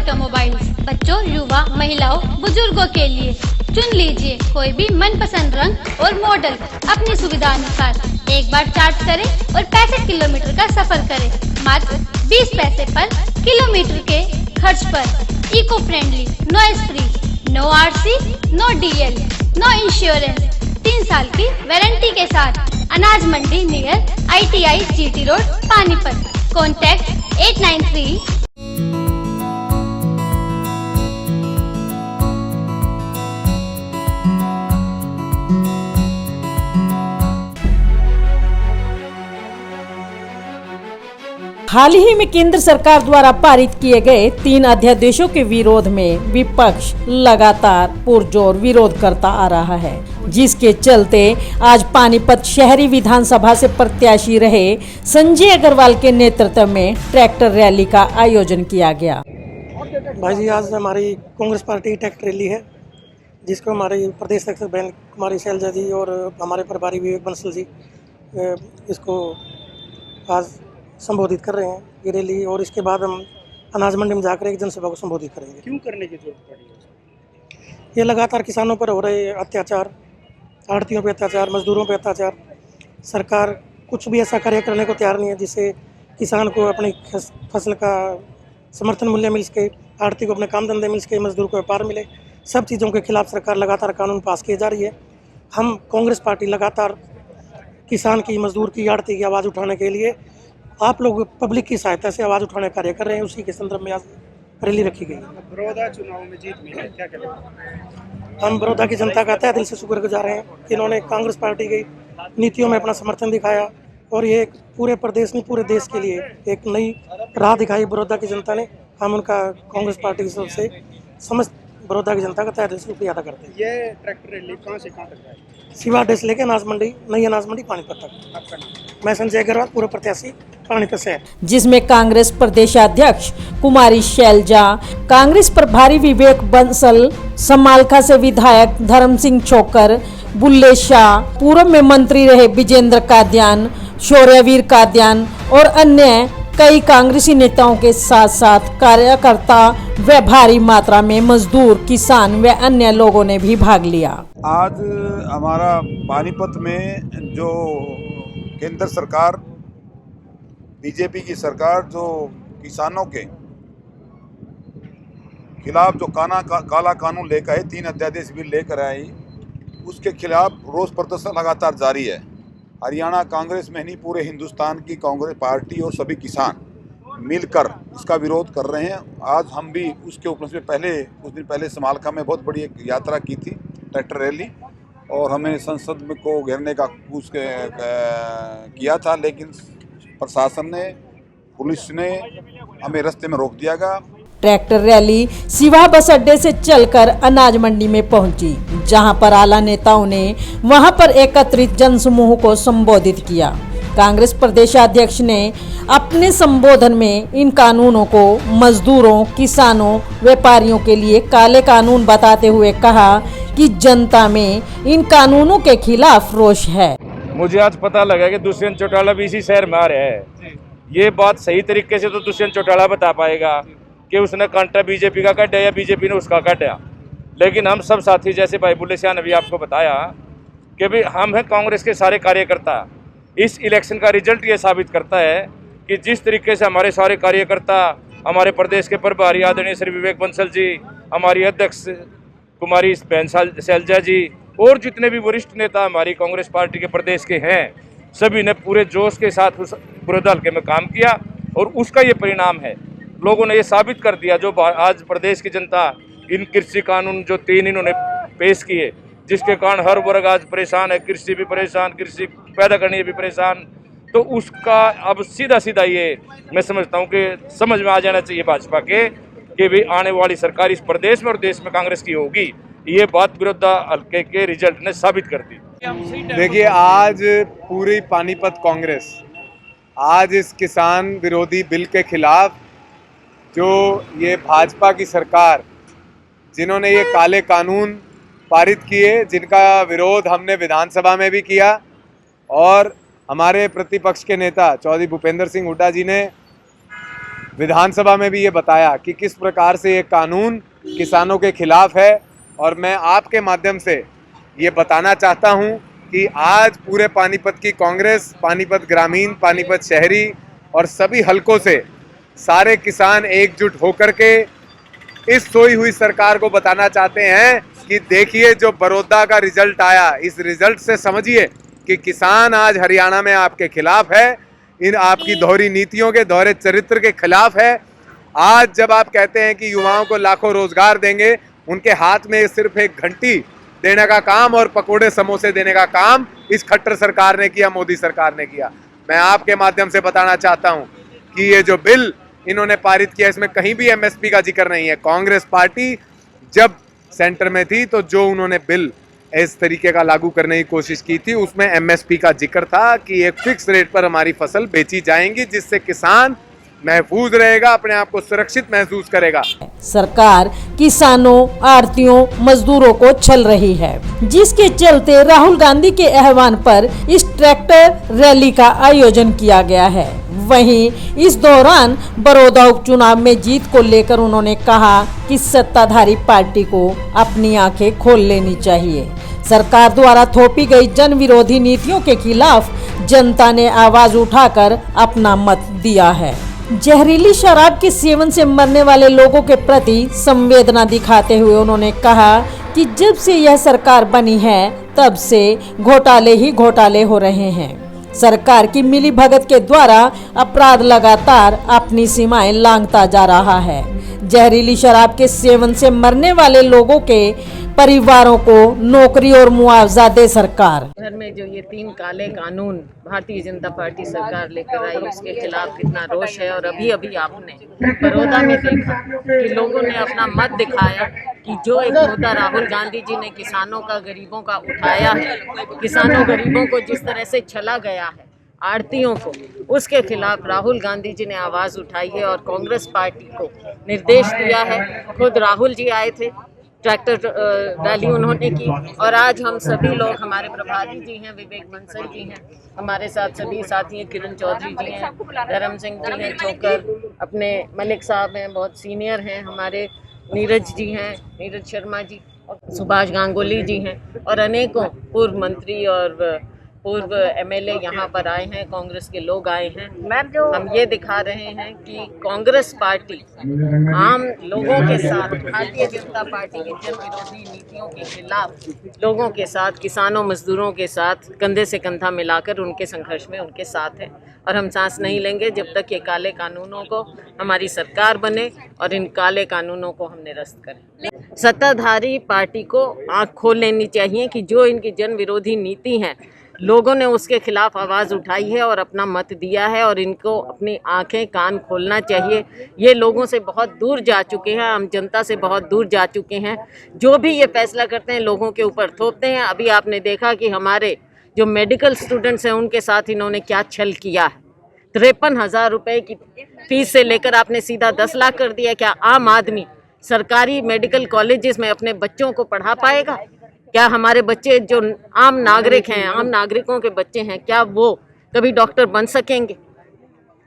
Automobiles, बच्चों, युवा, महिलाओं, बुजुर्गों के लिए। चुन लीजिए कोई भी मनपसंद रंग और मॉडल अपनी सुविधा अनुसार। एक बार चार्ज करें और 65 किलोमीटर का सफर करें मात्र 20 पैसे पर किलोमीटर के खर्च पर। Eco friendly, noise free, no RC, no DL, no insurance, 3 साल की वारंटी के साथ। अनाज मंडी near ITI GT road Panipat. Contact 893। हाल ही में केंद्र सरकार द्वारा पारित किए गए 3 अध्यादेशों के विरोध में विपक्ष लगातार पुरजोर विरोध करता आ रहा है, जिसके चलते आज पानीपत शहरी विधानसभा से प्रत्याशी रहे संजय अग्रवाल के नेतृत्व में ट्रैक्टर रैली का आयोजन किया गया। भाई जी, आज हमारी कांग्रेस पार्टी ट्रैक्टर रैली है, जिसको हमारे प्रदेश अध्यक्ष बहन कुमारी शैलजा जी और हमारे प्रभारी विवेक बंसल जी इसको आज संबोधित कर रहे हैं ये रैली। और इसके बाद हम अनाज मंडी में जाकर एक जनसभा को संबोधित करेंगे। क्यों करने की जरूरत पड़ी? ये लगातार किसानों पर हो रहे अत्याचार, आढ़तियों पे अत्याचार, मजदूरों पे अत्याचार, सरकार कुछ भी ऐसा कार्य करने को तैयार नहीं है जिससे किसान को अपनी फसल का समर्थन मूल्य मिल सके, आढ़ती को अपने काम धंधे मिल सके, मजदूर को व्यापार मिले। सब चीज़ों के खिलाफ सरकार लगातार कानून पास किए जा रही है। हम कांग्रेस पार्टी लगातार किसान की, मजदूर की, आढ़ती की आवाज़ उठाने के लिए आप लोग पब्लिक की सहायता से आवाज़ उठाने का कार्य कर रहे हैं। उसी के संदर्भ में आज रैली रखी गई है। बड़ौदा चुनाव में जीत मिली, क्या कहते? हम बड़ौदा की जनता का तहे दिल से शुक्रगुजार हैं कि इन्होंने कांग्रेस पार्टी की नीतियों में अपना समर्थन दिखाया और ये पूरे प्रदेश नहीं पूरे देश के लिए एक नई राह दिखाई बड़ौदा की जनता ने। हम उनका कांग्रेस पार्टी की तरफ से समस्त बड़ौदा की जनता का तहे दिल से शुक्रिया अदा करते हैं। ये ट्रैक्टर रैली कहाँ से कहाँ तक है? सिवा अड्डे से लेकर अनाज मंडी, नई अनाज मंडी पानीपत तक। आपका नाम? मैं संजय अग्रवाल, पूर्व प्रत्याशी पानीपत से। जिसमें कांग्रेस प्रदेशाध्यक्ष कुमारी शैलजा, कांग्रेस प्रभारी विवेक बंसल, समालखा से विधायक धर्म सिंह छोकर, बुल्ले शाह, पूर्व में मंत्री रहे विजेंद्र कादयान, शौर्यवीर कादयान और अन्य कई कांग्रेसी नेताओं के साथ साथ कार्यकर्ता व भारी मात्रा में मजदूर, किसान व अन्य लोगों ने भी भाग लिया। आज हमारा पानीपत में जो केंद्र सरकार, बीजेपी की सरकार जो किसानों के खिलाफ जो काला कानून लेकर आई, 3 अध्यादेश बिल लेकर आई, उसके खिलाफ रोष प्रदर्शन लगातार जारी है। हरियाणा कांग्रेस में नहीं, पूरे हिंदुस्तान की कांग्रेस पार्टी और सभी किसान मिलकर इसका विरोध कर रहे हैं। आज हम भी उसके ऊपर से कुछ दिन पहले समालखा में बहुत बड़ी एक यात्रा की थी, ट्रैक्टर रैली, और हमें संसद में को घेरने का किया था, लेकिन प्रशासन ने, पुलिस ने हमें रास्ते में रोक दिया गया। ट्रैक्टर रैली सिवा बस अड्डे से चलकर अनाज मंडी में पहुंची, जहां पर आला नेताओं ने वहां पर एकत्रित जनसमूह को संबोधित किया। कांग्रेस प्रदेशाध्यक्ष ने अपने संबोधन में इन कानूनों को मजदूरों, किसानों, व्यापारियों के लिए काले कानून बताते हुए कहा कि जनता में इन कानूनों के खिलाफ रोष है। मुझे आज पता लगा कि दुष्यंत चौटाला भी इसी शहर में आ रहे हैं। ये बात सही तरीके से तो दुष्यंत चौटाला बता पाएगा कि उसने कांटा बीजेपी का काटा या बीजेपी ने उसका काटा, लेकिन हम सब साथी, जैसे भाई बुल्ले शाह ने भी आपको बताया कि भी हम हैं कांग्रेस के सारे कार्यकर्ता। इस इलेक्शन का रिजल्ट ये साबित करता है कि जिस तरीके से हमारे सारे कार्यकर्ता, हमारे प्रदेश के प्रभारी आदरणीय श्री विवेक बंसल जी, हमारी अध्यक्ष कुमारी बहन शैलजा जी और जितने भी वरिष्ठ नेता हमारी कांग्रेस पार्टी के प्रदेश के हैं, सभी ने पूरे जोश के साथ उस बड़ौदा हल्के में काम किया और उसका ये परिणाम है। लोगों ने ये साबित कर दिया, जो आज प्रदेश की जनता इन कृषि कानून जो 3 इन्होंने पेश किए, जिसके कारण हर वर्ग आज परेशान है, कृषि भी परेशान, कृषि पैदा करने भी परेशान, तो उसका अब सीधा सीधा ये मैं समझता हूँ कि समझ में आ जाना चाहिए भाजपा के कि भी आने वाली सरकार इस प्रदेश में और देश में कांग्रेस की होगी। ये बात बड़ौदा हल्के के रिजल्ट ने साबित कर दी। देखिए, आज पूरी पानीपत कांग्रेस आज इस किसान विरोधी बिल के खिलाफ, जो ये भाजपा की सरकार जिन्होंने ये काले कानून पारित किए, जिनका विरोध हमने विधानसभा में भी किया और हमारे प्रतिपक्ष के नेता चौधरी भूपेंद्र सिंह हुड्डा जी ने विधानसभा में भी ये बताया कि किस प्रकार से ये कानून किसानों के खिलाफ है। और मैं आपके माध्यम से ये बताना चाहता हूँ कि आज पूरे पानीपत की कांग्रेस, पानीपत ग्रामीण, पानीपत शहरी और सभी हलकों से सारे किसान एकजुट होकर के इस सोई हुई सरकार को बताना चाहते हैं कि देखिए जो बड़ौदा का रिजल्ट आया, इस रिजल्ट से समझिए कि किसान आज हरियाणा में आपके खिलाफ है, इन आपकी दोहरी नीतियों के, दोहरे चरित्र के खिलाफ है। आज जब आप कहते हैं कि युवाओं को लाखों रोजगार देंगे, उनके हाथ में सिर्फ एक घंटी देने का काम और पकोड़े समोसे देने का काम इस खट्टर सरकार ने किया, मोदी सरकार ने किया। मैं आपके माध्यम से बताना चाहता हूं कि ये जो बिल इन्होंने पारित किया, इसमें कहीं भी एमएसपी का जिक्र नहीं है। कांग्रेस पार्टी जब सेंटर में थी तो जो उन्होंने बिल इस तरीके का लागू करने की कोशिश की थी, उसमें एमएसपी का जिक्र था कि एक फिक्स रेट पर हमारी फसल बेची जाएंगी, जिससे किसान महफूज रहेगा, अपने आप को सुरक्षित महसूस करेगा। सरकार किसानों, आढ़तियों, मजदूरों को छल रही है, जिसके चलते राहुल गांधी के आह्वान पर इस ट्रैक्टर रैली का आयोजन किया गया है। वहीं इस दौरान बड़ौदा उपचुनाव में जीत को लेकर उन्होंने कहा कि सत्ताधारी पार्टी को अपनी आंखें खोल लेनी चाहिए। सरकार द्वारा थोपी गई जन विरोधी नीतियों के खिलाफ जनता ने आवाज उठाकर अपना मत दिया है। जहरीली शराब के सेवन से मरने वाले लोगों के प्रति संवेदना दिखाते हुए उन्होंने कहा कि जब से यह सरकार बनी है तब से घोटाले ही घोटाले हो रहे हैं। सरकार की मिली भगत के द्वारा अपराध लगातार अपनी सीमाएं लांघता जा रहा है। जहरीली शराब के सेवन से मरने वाले लोगों के परिवारों को नौकरी और मुआवजा दे सरकार। घर में जो ये 3 काले कानून भारतीय जनता पार्टी सरकार लेकर आई, उसके खिलाफ कितना रोष है। और अभी अभी आपने बड़ौदा में देखा कि लोगों ने अपना मत दिखाया कि जो एक मुद्दा राहुल गांधी जी ने किसानों का, गरीबों का उठाया है, किसानों गरीबों को जिस तरह से छला गया है, आड़तियों को, उसके खिलाफ राहुल गांधी जी ने आवाज़ उठाई है और कांग्रेस पार्टी को निर्देश दिया है। खुद राहुल जी आए थे, ट्रैक्टर रैली उन्होंने की और आज हम सभी लोग, हमारे प्रभारी जी हैं, विवेक बंसल जी हैं, हमारे साथ सभी साथी हैं, किरण चौधरी जी हैं, धर्म सिंह जी हैं, चोकर, अपने मलिक साहब हैं, बहुत सीनियर हैं, हमारे नीरज जी हैं, नीरज शर्मा जी, सुभाष गांगुली जी हैं और अनेकों पूर्व मंत्री और पूर्व एमएलए यहाँ पर आए हैं, कांग्रेस के लोग आए हैं। हम ये दिखा रहे हैं कि कांग्रेस पार्टी आम लोगों के साथ, भारतीय जनता पार्टी की जन विरोधी नीतियों के खिलाफ लोगों के साथ, किसानों, मजदूरों के साथ कंधे से कंधा मिलाकर उनके संघर्ष में उनके साथ है। और हम सांस नहीं लेंगे जब तक ये काले कानूनों को हमारी सरकार बने और इन काले कानूनों को हम निरस्त करें। सत्ताधारी पार्टी को आँख खोल लेनी चाहिए कि जो इनकी जन विरोधी नीति है, लोगों ने उसके खिलाफ आवाज़ उठाई है और अपना मत दिया है और इनको अपनी आंखें कान खोलना चाहिए। ये लोगों से बहुत दूर जा चुके हैं, आम जनता से बहुत दूर जा चुके हैं। जो भी ये फैसला करते हैं लोगों के ऊपर थोपते हैं। अभी आपने देखा कि हमारे जो मेडिकल स्टूडेंट्स हैं उनके साथ इन्होंने क्या छल किया है। 53,000 रुपये की फीस से लेकर आपने सीधा 10 लाख कर दिया। क्या आम आदमी सरकारी मेडिकल कॉलेजेस में अपने बच्चों को पढ़ा पाएगा? क्या हमारे बच्चे जो आम नागरिक हैं, आम नागरिकों के बच्चे हैं, क्या वो कभी डॉक्टर बन सकेंगे?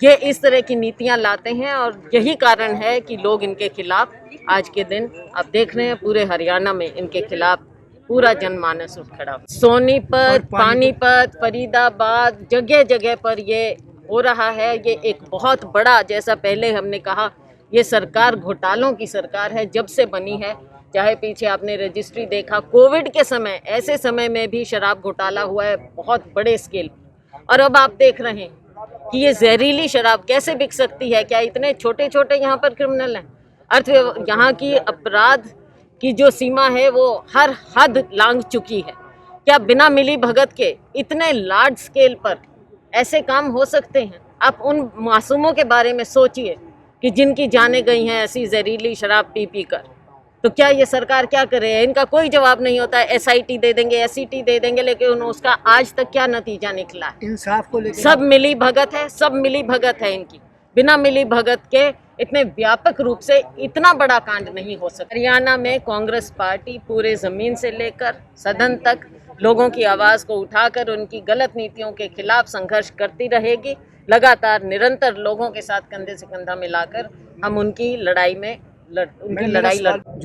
ये इस तरह की नीतियां लाते हैं और यही कारण है कि लोग इनके खिलाफ आज के दिन आप देख रहे हैं पूरे हरियाणा में इनके खिलाफ पूरा जनमानस उठ खड़ा। सोनीपत, पानीपत, फरीदाबाद, जगह जगह पर ये हो रहा है। ये एक बहुत बड़ा, जैसा पहले हमने कहा, ये सरकार घोटालों की सरकार है जब से बनी है। चाहे पीछे आपने रजिस्ट्री देखा, कोविड के समय, ऐसे समय में भी शराब घोटाला हुआ है बहुत बड़े स्केल। और अब आप देख रहे हैं कि ये जहरीली शराब कैसे बिक सकती है। क्या इतने छोटे छोटे यहाँ पर क्रिमिनल हैं? यहाँ की अपराध की जो सीमा है वो हर हद लांघ चुकी है। क्या बिना मिली भगत के इतने लार्ज स्केल पर ऐसे काम हो सकते हैं? आप उन मासूमों के बारे में सोचिए कि जिनकी जानें गई हैं ऐसी जहरीली शराब पी पी कर। तो क्या ये सरकार क्या करे? इनका कोई जवाब नहीं होता है। SIT दे देंगे, SCT दे देंगे, लेकिन उसका आज तक क्या नतीजा निकला है? इंसाफ को लेकर सब मिली भगत है, सब मिली भगत है इनकी। बिना मिली भगत के इतने व्यापक रूप से इतना बड़ा कांड नहीं हो सकता। हरियाणा में कांग्रेस पार्टी पूरे जमीन से लेकर सदन तक लोगों की आवाज़ को उठाकर उनकी गलत नीतियों के खिलाफ संघर्ष करती रहेगी। लगातार निरंतर लोगों के साथ कंधे से कंधा मिलाकर हम उनकी लड़ाई में लड़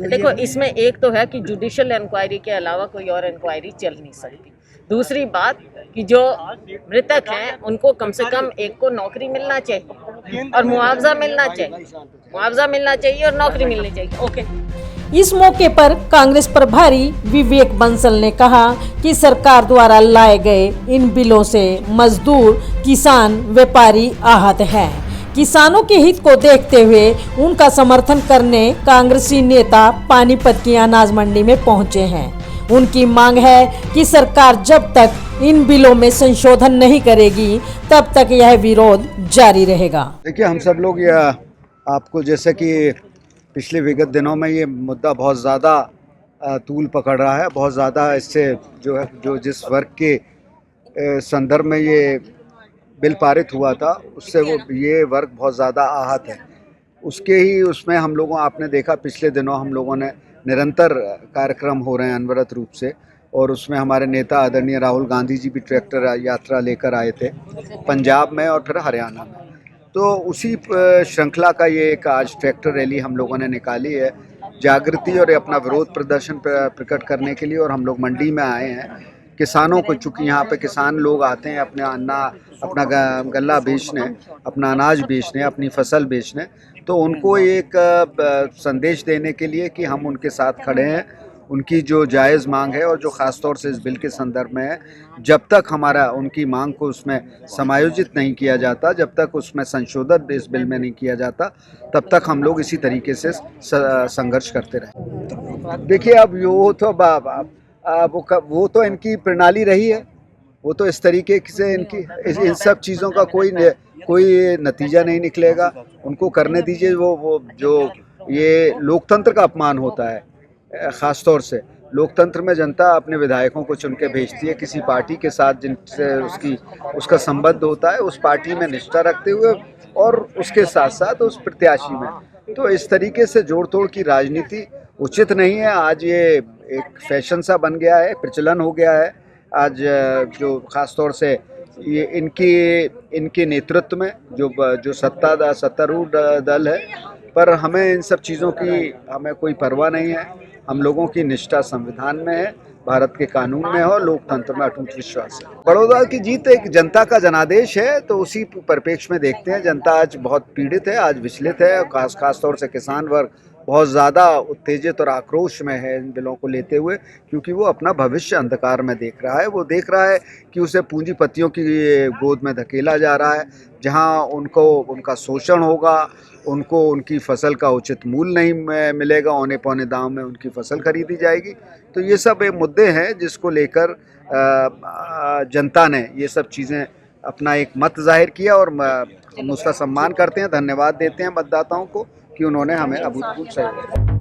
देखो, इसमें एक तो है कि जुडिशियल इंक्वायरी के अलावा कोई और इंक्वायरी चल नहीं सकती। दूसरी बात कि जो मृतक हैं उनको कम से कम एक को नौकरी मिलना चाहिए और मुआवजा मिलना चाहिए और नौकरी मिलनी चाहिए। ओके। इस मौके पर कांग्रेस प्रभारी विवेक बंसल ने कहा कि सरकार द्वारा लाए गए इन बिलों से मजदूर, किसान, व्यापारी आहत हैं। किसानों के हित को देखते हुए उनका समर्थन करने कांग्रेसी नेता पानीपत की अनाज मंडी में पहुंचे हैं। उनकी मांग है कि सरकार जब तक इन बिलों में संशोधन नहीं करेगी तब तक यह विरोध जारी रहेगा। देखिए, हम सब लोग यह आपको जैसे कि पिछले विगत दिनों में ये मुद्दा बहुत ज़्यादा तूल पकड़ रहा है, बहुत ज़्यादा इससे जो जिस वर्ग के संदर्भ में ये बिल पारित हुआ था उससे ये वर्ग बहुत ज़्यादा आहत है। उसमें हम लोगों आपने देखा पिछले दिनों हम लोगों ने निरंतर कार्यक्रम हो रहे हैं अनवरत रूप से, और उसमें हमारे नेता आदरणीय राहुल गांधी जी भी ट्रैक्टर यात्रा लेकर आए थे पंजाब में और फिर हरियाणा में। तो उसी श्रृंखला का ये एक आज ट्रैक्टर रैली हम लोगों ने निकाली है जागृति और अपना विरोध प्रदर्शन प्रकट करने के लिए। और हम लोग मंडी में आए हैं किसानों को, चूँकि यहाँ पे किसान लोग आते हैं अपना गल्ला बेचने, अपना अनाज बेचने, अपनी फसल बेचने, तो उनको एक संदेश देने के लिए कि हम उनके साथ खड़े हैं। उनकी जो जायज़ मांग है और जो ख़ास तौर से इस बिल के संदर्भ में है, जब तक उनकी मांग को उसमें समायोजित नहीं किया जाता, जब तक उसमें संशोधन इस बिल में नहीं किया जाता, तब तक हम लोग इसी तरीके से संघर्ष करते रहे। देखिए, अब वो तो इनकी प्रणाली रही है, वो तो इस तरीके से इन सब चीज़ों का कोई नतीजा नहीं निकलेगा। उनको करने दीजिए। वो जो ये लोकतंत्र का अपमान होता है, ख़ास तौर से लोकतंत्र में जनता अपने विधायकों को चुन के भेजती है किसी पार्टी के साथ जिनसे उसका संबंध होता है, उस पार्टी में निष्ठा रखते हुए और उसके साथ साथ उस प्रत्याशी में। तो इस तरीके से जोड़ तोड़ की राजनीति उचित नहीं है। आज ये एक फैशन सा बन गया है, प्रचलन हो गया है। आज जो ख़ास तौर से ये इनके नेतृत्व में जो सत्तारूढ़ दल है, पर हमें इन सब चीज़ों की हमें कोई परवाह नहीं है। हम लोगों की निष्ठा संविधान में है, भारत के कानून में है और लोकतंत्र में अटूट विश्वास है। बड़ौदा की जीत एक जनता का जनादेश है, तो उसी परिप्रेक्ष्य में देखते हैं। जनता आज बहुत पीड़ित है, आज विचलित है, खास तौर से किसान वर्ग बहुत ज़्यादा उत्तेजित और आक्रोश में है इन बिलों को लेते हुए, क्योंकि वो अपना भविष्य अंधकार में देख रहा है। वो देख रहा है कि उसे पूंजीपतियों की गोद में धकेला जा रहा है, जहां उनका शोषण होगा, उनको उनकी फसल का उचित मूल्य नहीं मिलेगा, औने पौने दाम में उनकी फसल खरीदी जाएगी। तो ये सब मुद्दे हैं जिसको लेकर जनता ने ये सब चीज़ें अपना एक मत जाहिर किया, और हम उसका सम्मान करते हैं, धन्यवाद देते हैं मतदाताओं को कि उन्होंने हमें अभूतपूर्व सहयोग दिया।